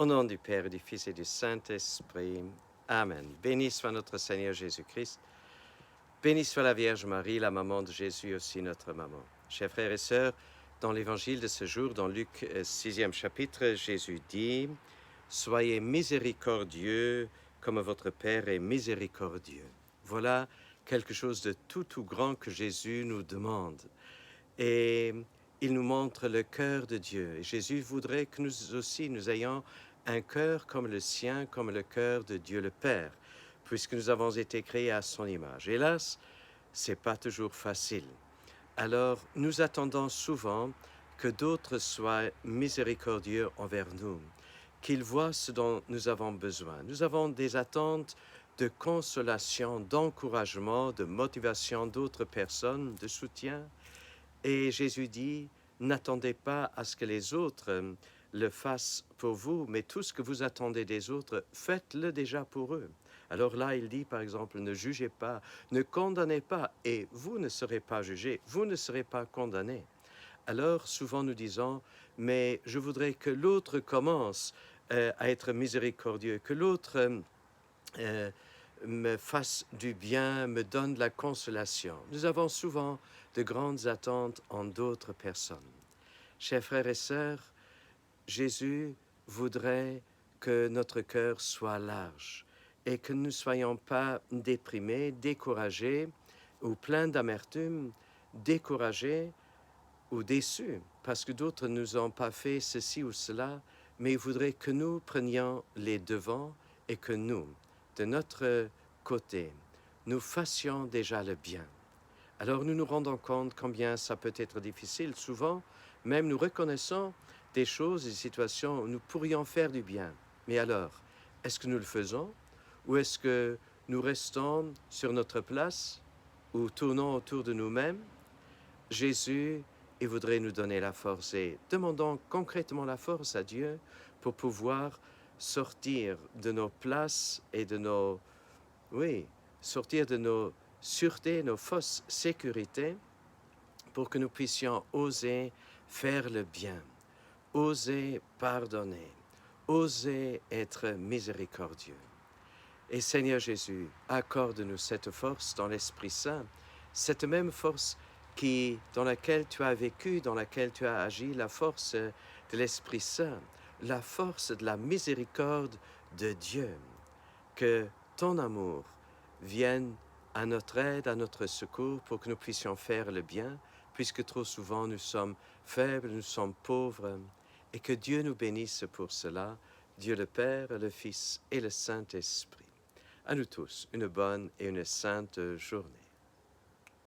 Au nom du Père, et du Fils et du Saint-Esprit. Amen. Béni soit notre Seigneur Jésus-Christ. Béni soit la Vierge Marie, la maman de Jésus, aussi notre maman. Chers frères et sœurs, dans l'évangile de ce jour, dans Luc 6e chapitre, Jésus dit « Soyez miséricordieux comme votre Père est miséricordieux ». Voilà quelque chose de tout grand que Jésus nous demande. Et il nous montre le cœur de Dieu. Et Jésus voudrait que nous aussi, nous ayons un cœur comme le sien, comme le cœur de Dieu le Père, puisque nous avons été créés à son image. Hélas, c'est pas toujours facile. Alors, nous attendons souvent que d'autres soient miséricordieux envers nous, qu'ils voient ce dont nous avons besoin. Nous avons des attentes de consolation, d'encouragement, de motivation d'autres personnes, de soutien. Et Jésus dit, n'attendez pas à ce que les autres le fassent pour vous, mais tout ce que vous attendez des autres, faites-le déjà pour eux. Alors là, il dit, par exemple, ne jugez pas, ne condamnez pas, et vous ne serez pas jugés, vous ne serez pas condamnés. Alors, souvent nous disons, mais je voudrais que l'autre commence à être miséricordieux, que l'autre me fasse du bien, me donne de la consolation. Nous avons souvent de grandes attentes en d'autres personnes. Chers frères et sœurs, Jésus voudrait que notre cœur soit large et que nous ne soyons pas déprimés, découragés ou pleins d'amertume, découragés ou déçus parce que d'autres ne nous ont pas fait ceci ou cela, mais il voudrait que nous prenions les devants et que nous, de notre côté, nous fassions déjà le bien. Alors nous nous rendons compte combien ça peut être difficile. Souvent, même nous reconnaissons des choses, des situations où nous pourrions faire du bien. Mais alors, est-ce que nous le faisons? Ou est-ce que nous restons sur notre place ou tournons autour de nous-mêmes? Jésus, il voudrait nous donner la force et demandons concrètement la force à Dieu pour pouvoir sortir de nos places et de nos, sortir de nos sûretés, nos fausses sécurités pour que nous puissions oser faire le bien, oser pardonner, oser être miséricordieux. Et Seigneur Jésus, accorde-nous cette force dans l'Esprit Saint, cette même force dans laquelle tu as vécu, dans laquelle tu as agi, la force de l'Esprit Saint, la force de la miséricorde de Dieu. Que ton amour vienne à notre aide, à notre secours, pour que nous puissions faire le bien, puisque trop souvent nous sommes faibles, nous sommes pauvres, et que Dieu nous bénisse pour cela, Dieu le Père, le Fils et le Saint-Esprit. À nous tous, une bonne et une sainte journée.